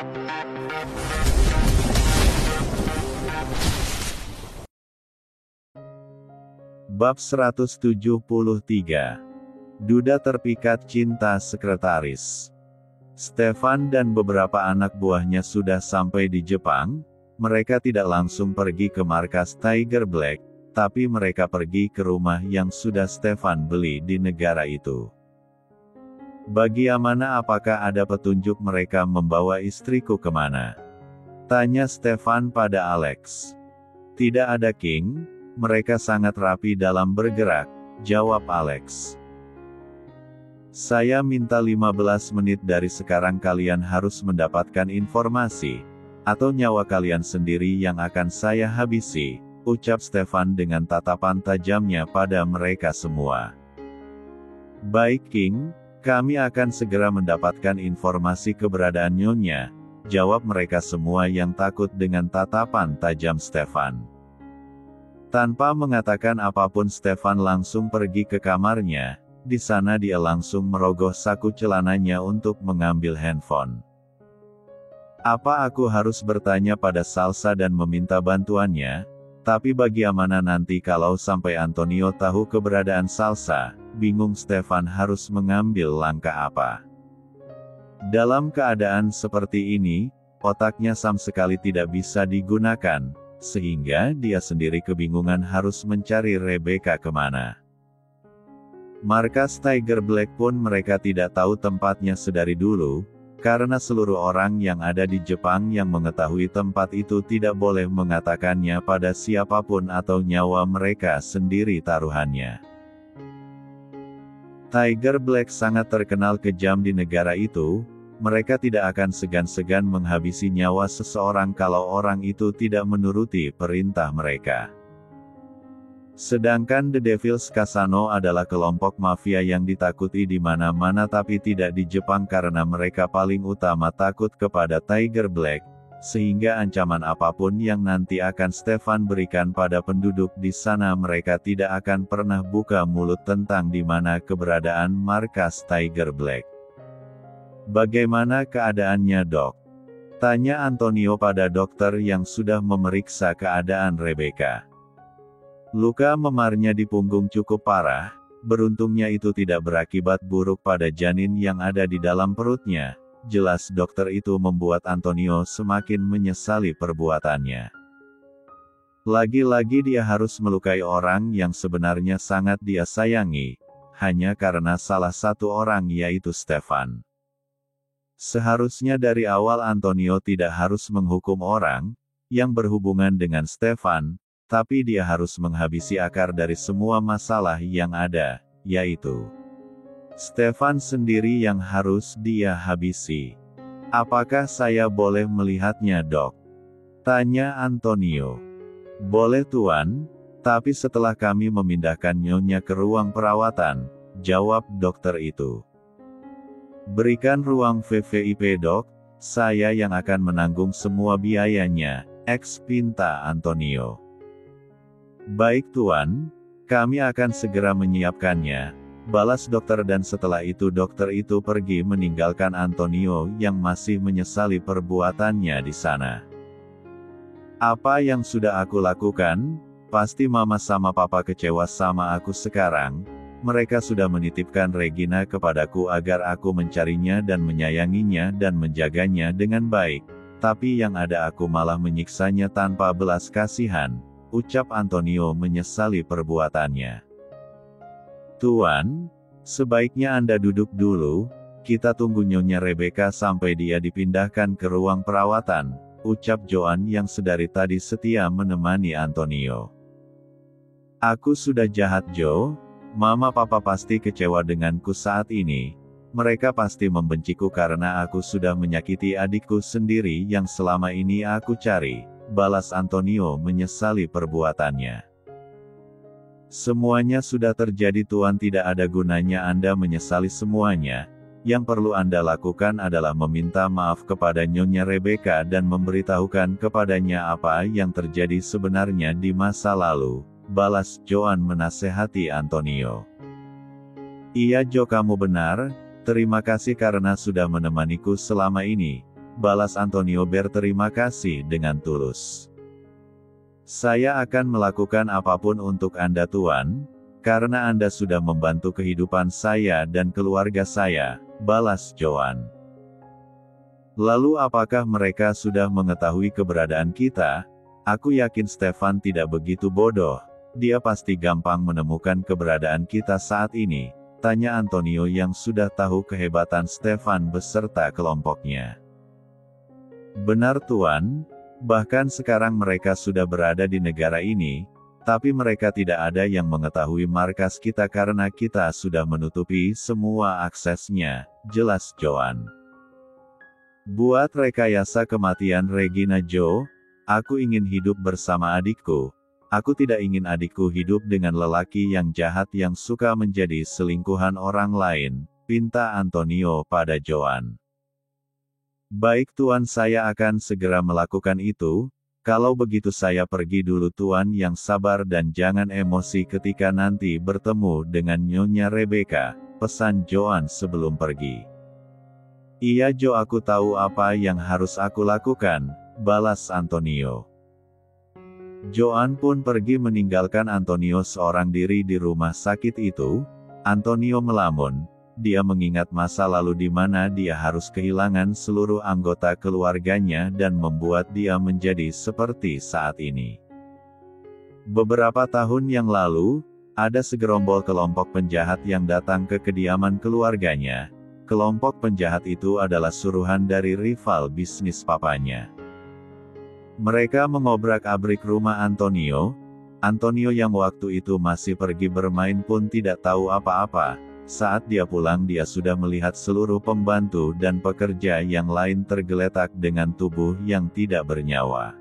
Bab 173. Duda terpikat cinta sekretaris. Stefan dan beberapa anak buahnya sudah sampai di Jepang. Mereka tidak langsung pergi ke markas Tiger Black, tapi mereka pergi ke rumah yang sudah Stefan beli di negara itu. "Bagaimana, apakah ada petunjuk mereka membawa istriku kemana?" tanya Stefan pada Alex. "Tidak ada, King. Mereka sangat rapi dalam bergerak," jawab Alex. "Saya minta 15 menit dari sekarang kalian harus mendapatkan informasi, atau nyawa kalian sendiri yang akan saya habisi," ucap Stefan dengan tatapan tajamnya pada mereka semua. "Baik, King, kami akan segera mendapatkan informasi keberadaan Nyonya," jawab mereka semua yang takut dengan tatapan tajam Stefan. Tanpa mengatakan apapun, Stefan langsung pergi ke kamarnya. Di sana dia langsung merogoh saku celananya untuk mengambil handphone. "Apa aku harus bertanya pada Salsa dan meminta bantuannya? Tapi bagaimana nanti kalau sampai Antonio tahu keberadaan Salsa?" bingung Stefan harus mengambil langkah apa. Dalam keadaan seperti ini, otaknya sama sekali tidak bisa digunakan, sehingga dia sendiri kebingungan harus mencari Rebecca kemana. Markas Tiger Black pun mereka tidak tahu tempatnya sedari dulu, karena seluruh orang yang ada di Jepang yang mengetahui tempat itu tidak boleh mengatakannya pada siapapun atau nyawa mereka sendiri taruhannya. Tiger Black sangat terkenal kejam di negara itu. Mereka tidak akan segan-segan menghabisi nyawa seseorang kalau orang itu tidak menuruti perintah mereka. Sedangkan The Devil's Casino adalah kelompok mafia yang ditakuti di mana-mana tapi tidak di Jepang karena mereka paling utama takut kepada Tiger Black, sehingga ancaman apapun yang nanti akan Stefan berikan pada penduduk di sana mereka tidak akan pernah buka mulut tentang di mana keberadaan markas Tiger Black. "Bagaimana keadaannya, Dok?" tanya Antonio pada dokter yang sudah memeriksa keadaan Rebecca. "Luka memarnya di punggung cukup parah, beruntungnya itu tidak berakibat buruk pada janin yang ada di dalam perutnya." Jelas dokter itu membuat Antonio semakin menyesali perbuatannya. Lagi-lagi dia harus melukai orang yang sebenarnya sangat dia sayangi, hanya karena salah satu orang yaitu Stefan. Seharusnya dari awal Antonio tidak harus menghukum orang yang berhubungan dengan Stefan, tapi dia harus menghabisi akar dari semua masalah yang ada, yaitu Stefan sendiri yang harus dia habisi. "Apakah saya boleh melihatnya, Dok?" tanya Antonio. "Boleh, Tuan, tapi setelah kami memindahkan Nyonya ke ruang perawatan," jawab dokter itu. "Berikan ruang VVIP, Dok, saya yang akan menanggung semua biayanya," pinta Antonio. "Baik, Tuan, kami akan segera menyiapkannya," balas dokter dan setelah itu dokter itu pergi meninggalkan Antonio yang masih menyesali perbuatannya di sana. "Apa yang sudah aku lakukan? Pasti Mama sama Papa kecewa sama aku sekarang. Mereka sudah menitipkan Regina kepadaku agar aku mencarinya dan menyayanginya dan menjaganya dengan baik, tapi yang ada aku malah menyiksanya tanpa belas kasihan," ucap Antonio menyesali perbuatannya. "Tuan, sebaiknya Anda duduk dulu, kita tunggu Nyonya Rebecca sampai dia dipindahkan ke ruang perawatan," ucap Joan yang sedari tadi setia menemani Antonio. "Aku sudah jahat, Joe. Mama Papa pasti kecewa denganku saat ini. Mereka pasti membenciku karena aku sudah menyakiti adikku sendiri yang selama ini aku cari," balas Antonio menyesali perbuatannya. "Semuanya sudah terjadi, Tuan, tidak ada gunanya Anda menyesali semuanya. Yang perlu Anda lakukan adalah meminta maaf kepada Nyonya Rebecca dan memberitahukan kepadanya apa yang terjadi sebenarnya di masa lalu," balas Joan menasehati Antonio. "Iya, Joe, kamu benar. Terima kasih karena sudah menemaniku selama ini. balas Antonio berterima kasih dengan tulus. Saya akan melakukan apapun untuk Anda Tuan, karena Anda sudah membantu kehidupan saya dan keluarga saya, balas Joan. Lalu apakah mereka sudah mengetahui keberadaan kita? Aku yakin Stefan tidak begitu bodoh, dia pasti gampang menemukan keberadaan kita saat ini, tanya Antonio yang sudah tahu kehebatan Stefan beserta kelompoknya. Benar Tuan. Bahkan sekarang mereka sudah berada di negara ini, tapi mereka tidak ada yang mengetahui markas kita karena kita sudah menutupi semua aksesnya, jelas Joan. Buat rekayasa kematian Regina Jo, aku ingin hidup bersama adikku. Aku tidak ingin adikku hidup dengan lelaki yang jahat yang suka menjadi selingkuhan orang lain, pinta Antonio pada Joan. Baik Tuan, saya akan segera melakukan itu. Kalau begitu saya pergi dulu Tuan yang sabar dan jangan emosi ketika nanti bertemu dengan Nyonya Rebecca, pesan Joan sebelum pergi. Iya Jo, aku tahu apa yang harus aku lakukan, balas Antonio. Joan pun pergi meninggalkan Antonio seorang diri di rumah sakit itu. Antonio melamun. Dia mengingat masa lalu di mana dia harus kehilangan seluruh anggota keluarganya dan membuat dia menjadi seperti saat ini. Beberapa tahun yang lalu, ada segerombol kelompok penjahat yang datang ke kediaman keluarganya. Kelompok penjahat itu adalah suruhan dari rival bisnis papanya. Mereka mengobrak-abrik rumah Antonio. Antonio yang waktu itu masih pergi bermain pun tidak tahu apa-apa. Saat dia pulang dia sudah melihat seluruh pembantu dan pekerja yang lain tergeletak dengan tubuh yang tidak bernyawa.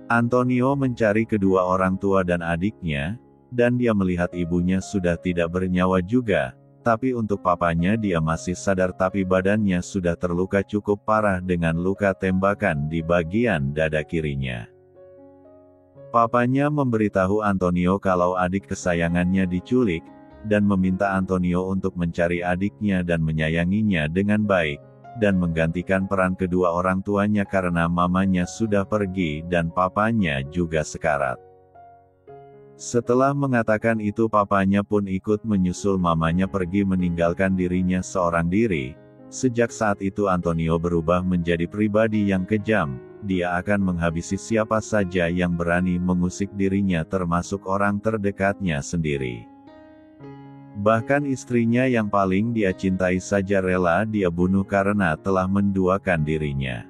Antonio mencari kedua orang tua dan adiknya, dan dia melihat ibunya sudah tidak bernyawa juga, tapi untuk papanya dia masih sadar tapi badannya sudah terluka cukup parah dengan luka tembakan di bagian dada kirinya. Papanya memberitahu Antonio kalau adik kesayangannya diculik, dan meminta Antonio untuk mencari adiknya dan menyayanginya dengan baik, dan menggantikan peran kedua orang tuanya karena mamanya sudah pergi dan papanya juga sekarat. Setelah mengatakan itu papanya pun ikut menyusul mamanya pergi meninggalkan dirinya seorang diri. Sejak saat itu Antonio berubah menjadi pribadi yang kejam, dia akan menghabisi siapa saja yang berani mengusik dirinya termasuk orang terdekatnya sendiri. Bahkan istrinya yang paling dia cintai saja rela dia bunuh karena telah menduakan dirinya.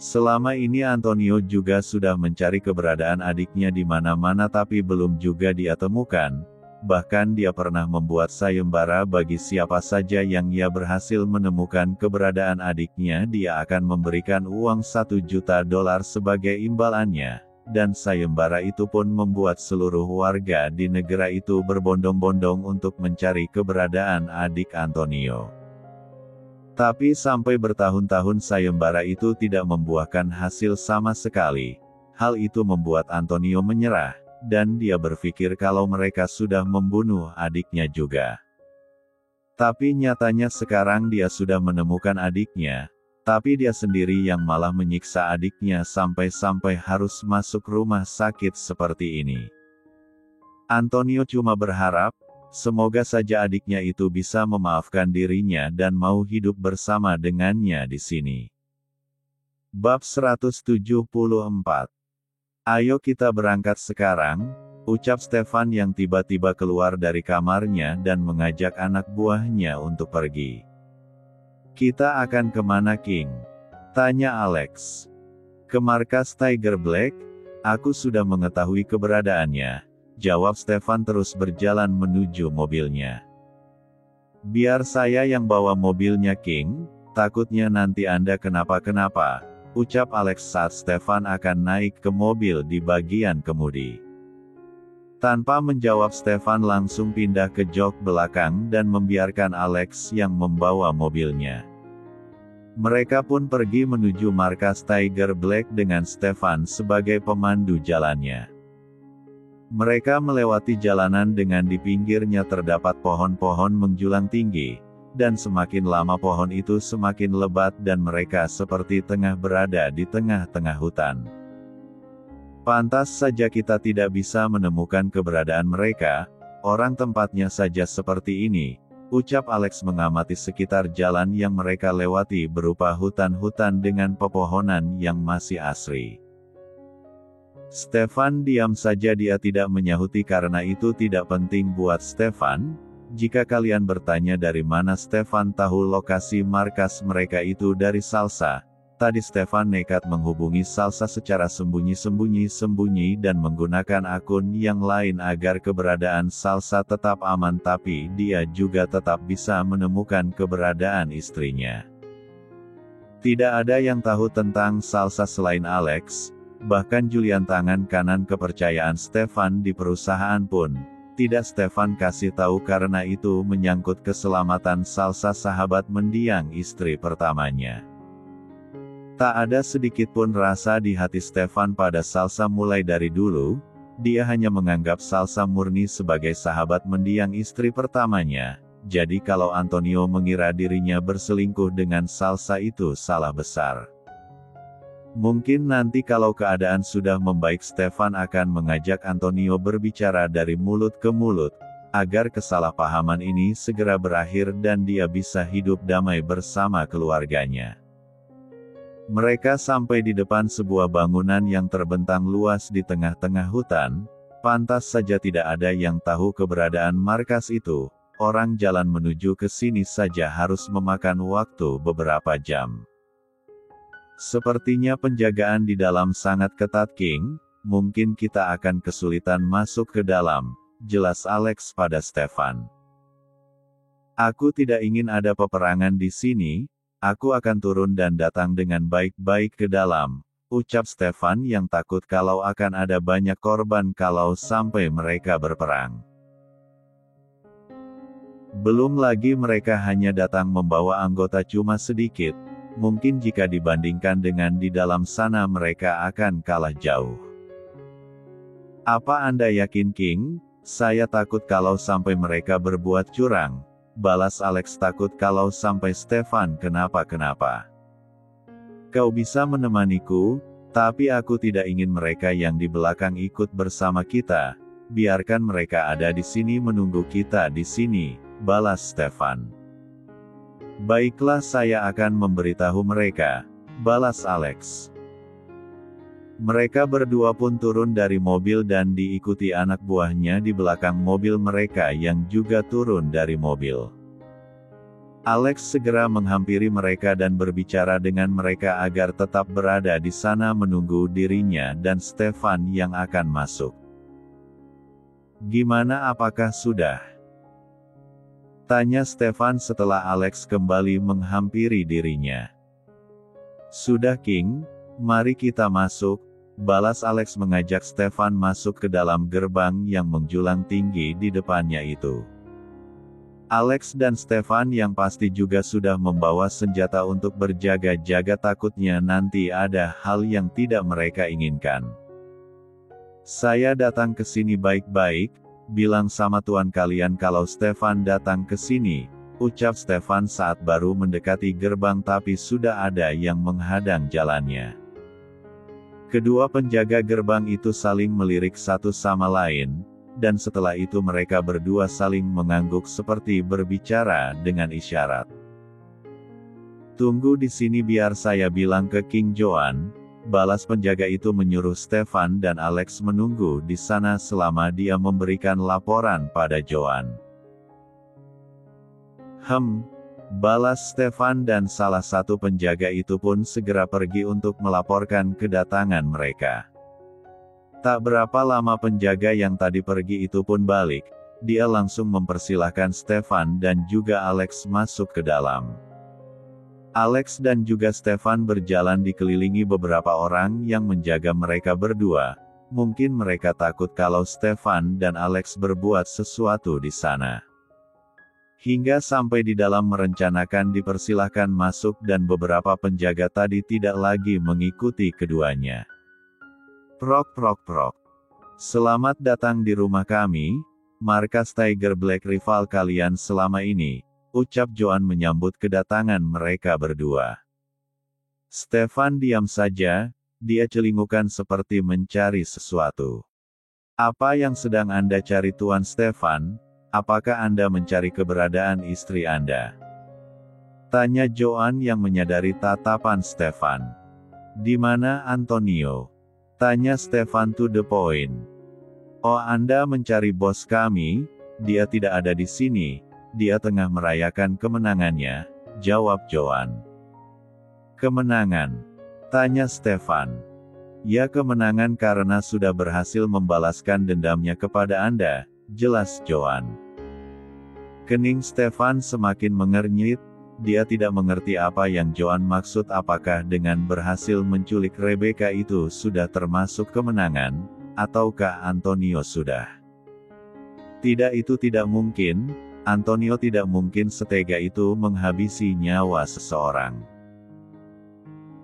Selama ini Antonio juga sudah mencari keberadaan adiknya di mana-mana tapi belum juga dia temukan. Bahkan dia pernah membuat sayembara bagi siapa saja yang ia berhasil menemukan keberadaan adiknya dia akan memberikan uang $1 juta sebagai imbalannya. Dan sayembara itu pun membuat seluruh warga di negara itu berbondong-bondong untuk mencari keberadaan adik Antonio. Tapi sampai bertahun-tahun sayembara itu tidak membuahkan hasil sama sekali. Hal itu membuat Antonio menyerah, dan dia berpikir kalau mereka sudah membunuh adiknya juga. Tapi nyatanya sekarang dia sudah menemukan adiknya. Tapi dia sendiri yang malah menyiksa adiknya sampai-sampai harus masuk rumah sakit seperti ini. Antonio cuma berharap, semoga saja adiknya itu bisa memaafkan dirinya dan mau hidup bersama dengannya di sini. Bab 174. Ayo kita berangkat sekarang, ucap Stefan yang tiba-tiba keluar dari kamarnya dan mengajak anak buahnya untuk pergi. Kita akan kemana King? Tanya Alex. Ke markas Tiger Black? Aku sudah mengetahui keberadaannya, jawab Stefan terus berjalan menuju mobilnya. Biar saya yang bawa mobilnya King, takutnya nanti Anda kenapa-kenapa, ucap Alex saat Stefan akan naik ke mobil di bagian kemudi. Tanpa menjawab Stefan langsung pindah ke jok belakang dan membiarkan Alex yang membawa mobilnya. Mereka pun pergi menuju markas Tiger Black dengan Stefan sebagai pemandu jalannya. Mereka melewati jalanan dengan di pinggirnya terdapat pohon-pohon menjulang tinggi, dan semakin lama pohon itu semakin lebat dan mereka seperti tengah berada di tengah-tengah hutan. Pantas saja kita tidak bisa menemukan keberadaan mereka, orang tempatnya saja seperti ini, ucap Alex mengamati sekitar jalan yang mereka lewati berupa hutan-hutan dengan pepohonan yang masih asri. Stefan diam saja, dia tidak menyahuti karena itu tidak penting buat Stefan. Jika kalian bertanya dari mana Stefan tahu lokasi markas mereka itu dari Salsa, tadi Stefan nekat menghubungi Salsa secara sembunyi-sembunyi dan menggunakan akun yang lain agar keberadaan Salsa tetap aman, tapi dia juga tetap bisa menemukan keberadaan istrinya. Tidak ada yang tahu tentang Salsa selain Alex, bahkan Julian, tangan kanan kepercayaan Stefan di perusahaan pun, tidak Stefan kasih tahu karena itu menyangkut keselamatan Salsa, sahabat mendiang istri pertamanya. Tak ada sedikit pun rasa di hati Stefan pada Salsa mulai dari dulu, dia hanya menganggap Salsa murni sebagai sahabat mendiang istri pertamanya, jadi kalau Antonio mengira dirinya berselingkuh dengan Salsa itu salah besar. Mungkin nanti kalau keadaan sudah membaik Stefan akan mengajak Antonio berbicara dari mulut ke mulut, agar kesalahpahaman ini segera berakhir dan dia bisa hidup damai bersama keluarganya. Mereka sampai di depan sebuah bangunan yang terbentang luas di tengah-tengah hutan, pantas saja tidak ada yang tahu keberadaan markas itu, orang jalan menuju ke sini saja harus memakan waktu beberapa jam. Sepertinya penjagaan di dalam sangat ketat, King, mungkin kita akan kesulitan masuk ke dalam, jelas Alex pada Stefan. Aku tidak ingin ada peperangan di sini. Aku akan turun dan datang dengan baik-baik ke dalam, ucap Stefan yang takut kalau akan ada banyak korban kalau sampai mereka berperang. Belum lagi mereka hanya datang membawa anggota cuma sedikit, mungkin jika dibandingkan dengan di dalam sana mereka akan kalah jauh. Apa Anda yakin, King? Saya takut kalau sampai mereka berbuat curang. Balas Alex, takut kalau sampai Stefan kenapa-kenapa. Kau bisa menemaniku, tapi aku tidak ingin mereka yang di belakang ikut bersama kita. Biarkan mereka ada di sini menunggu kita di sini, balas Stefan. Baiklah, saya akan memberitahu mereka, balas Alex. Mereka berdua pun turun dari mobil dan diikuti anak buahnya di belakang mobil mereka yang juga turun dari mobil. Alex segera menghampiri mereka dan berbicara dengan mereka agar tetap berada di sana menunggu dirinya dan Stefan yang akan masuk. Gimana, apakah sudah? Tanya Stefan setelah Alex kembali menghampiri dirinya. Sudah, King. Mari kita masuk, balas Alex mengajak Stefan masuk ke dalam gerbang yang menjulang tinggi di depannya itu. Alex dan Stefan yang pasti juga sudah membawa senjata untuk berjaga-jaga, takutnya nanti ada hal yang tidak mereka inginkan. Saya datang ke sini baik-baik, bilang sama tuan kalian kalau Stefan datang ke sini, ucap Stefan saat baru mendekati gerbang tapi sudah ada yang menghadang jalannya. Kedua penjaga gerbang itu saling melirik satu sama lain, dan setelah itu mereka berdua saling mengangguk seperti berbicara dengan isyarat. Tunggu di sini biar saya bilang ke King Joan, balas penjaga itu menyuruh Stefan dan Alex menunggu di sana selama dia memberikan laporan pada Joan. Balas Stefan dan salah satu penjaga itu pun segera pergi untuk melaporkan kedatangan mereka. Tak berapa lama penjaga yang tadi pergi itu pun balik, dia langsung mempersilahkan Stefan dan juga Alex masuk ke dalam. Alex dan juga Stefan berjalan dikelilingi beberapa orang yang menjaga mereka berdua, mungkin mereka takut kalau Stefan dan Alex berbuat sesuatu di sana. Hingga sampai di dalam merencanakan dipersilahkan masuk dan beberapa penjaga tadi tidak lagi mengikuti keduanya. Prok. Selamat datang di rumah kami, markas Tiger Black rival kalian selama ini, ucap Joan menyambut kedatangan mereka berdua. Stefan diam saja, dia celingukan seperti mencari sesuatu. Apa yang sedang Anda cari Tuan Stefan? Apakah Anda mencari keberadaan istri Anda? Tanya Joan yang menyadari tatapan Stefan. Di mana Antonio? Tanya Stefan to the point. Oh, Anda mencari bos kami? Dia tidak ada di sini. Dia tengah merayakan kemenangannya, jawab Joan. Kemenangan? Tanya Stefan. Ya, kemenangan karena sudah berhasil membalaskan dendamnya kepada Anda, jelas Joan. Kening Stefan semakin mengernyit, dia tidak mengerti apa yang Joan maksud. Apakah dengan berhasil menculik Rebecca itu sudah termasuk kemenangan, ataukah Antonio sudah? Tidak, itu tidak mungkin, Antonio tidak mungkin setega itu menghabisi nyawa seseorang.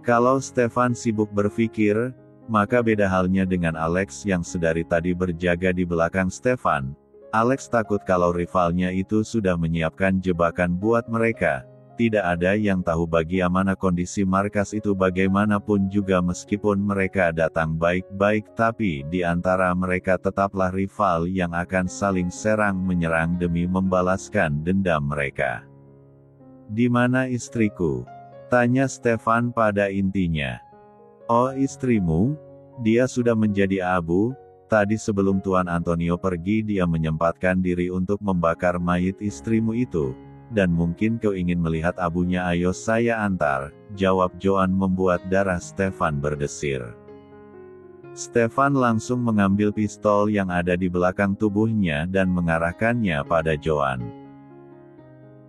Kalau Stefan sibuk berpikir, maka beda halnya dengan Alex yang sedari tadi berjaga di belakang Stefan. Alex takut kalau rivalnya itu sudah menyiapkan jebakan buat mereka. Tidak ada yang tahu bagaimana kondisi markas itu bagaimanapun juga meskipun mereka datang baik-baik, tapi di antara mereka tetaplah rival yang akan saling serang menyerang demi membalaskan dendam mereka. Di mana istriku? Tanya Stefan pada intinya. Oh, istrimu? Dia sudah menjadi abu. Tadi sebelum Tuan Antonio pergi dia menyempatkan diri untuk membakar mayit istrimu itu. Dan mungkin kau ingin melihat abunya. Ayo saya antar, jawab Joan membuat darah Stefan berdesir. Stefan langsung mengambil pistol yang ada di belakang tubuhnya dan mengarahkannya pada Joan.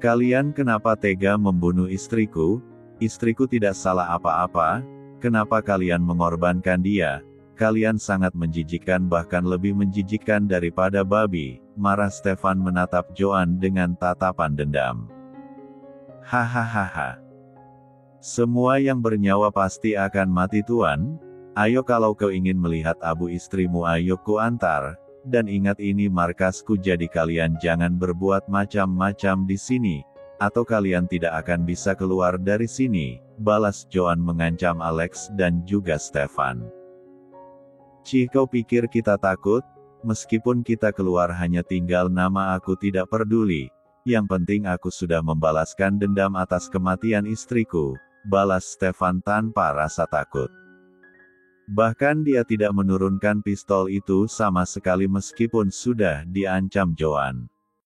Kalian kenapa tega membunuh istriku? Istriku tidak salah apa-apa, kenapa kalian mengorbankan dia? Kalian sangat menjijikkan, bahkan lebih menjijikkan daripada babi, marah Stefan menatap Joan dengan tatapan dendam. Hahaha. Semua yang bernyawa pasti akan mati Tuan. Ayo kalau kau ingin melihat abu istrimu ayo ku antar, dan ingat ini markasku jadi kalian jangan berbuat macam-macam di sini. Atau kalian tidak akan bisa keluar dari sini, balas Joan mengancam Alex dan juga Stefan. Cih, kau pikir kita takut? Meskipun kita keluar hanya tinggal nama, aku tidak peduli. Yang penting aku sudah membalaskan dendam atas kematian istriku, balas Stefan tanpa rasa takut. Bahkan dia tidak menurunkan pistol itu sama sekali meskipun sudah diancam Joan.